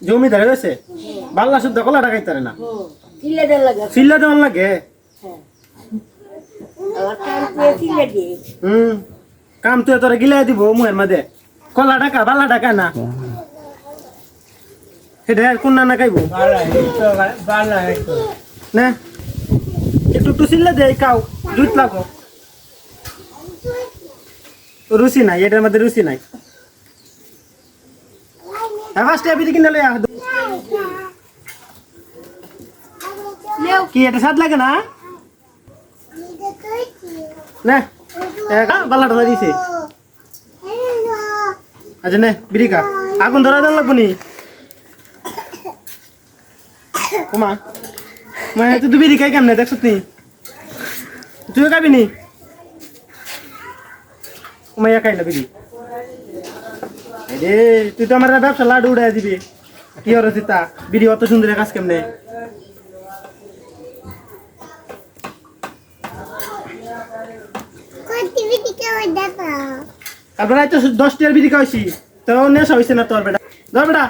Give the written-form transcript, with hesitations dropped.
জমিদার হয়েছে বাল্লা শুদ্ধ কলা টাকাইতে না চিল্লা দেওয়ার লাগে কাম তুই তোরা গিলাই দিব মুহের মাঝে কলা টাকা বাল্লা টাকা না সেটা কোন না খাইব না একটু একটু চিল্লা দে কাউ জুত লাগো রুচি নাই এটার মধ্যে রুচি নাই ফার্স্ট এবিডি কিনে লই আহ কি এটা স্বাদ লাগে না না একা বালাটা দিছে আচ্ছা নে বিড়ি খা আগুন ধরা দেন লাগবো নি ওমা মানে তুই বিড়ি খাই কেমনে দেখছ তুই তুইও খাবি নি ওমাইয়া খাই না বিড়ি রে তুই তো আমার ব্যবসা লাডু উড়াই দিবি কি হর সীতা বিড়ি অত সুন্দর কাজ কেমনে তারপরে তো 10 টাকার বিড়ি খাওয়াইছি তো নেশা হয়েছে না তোর বেটা ধর বেটা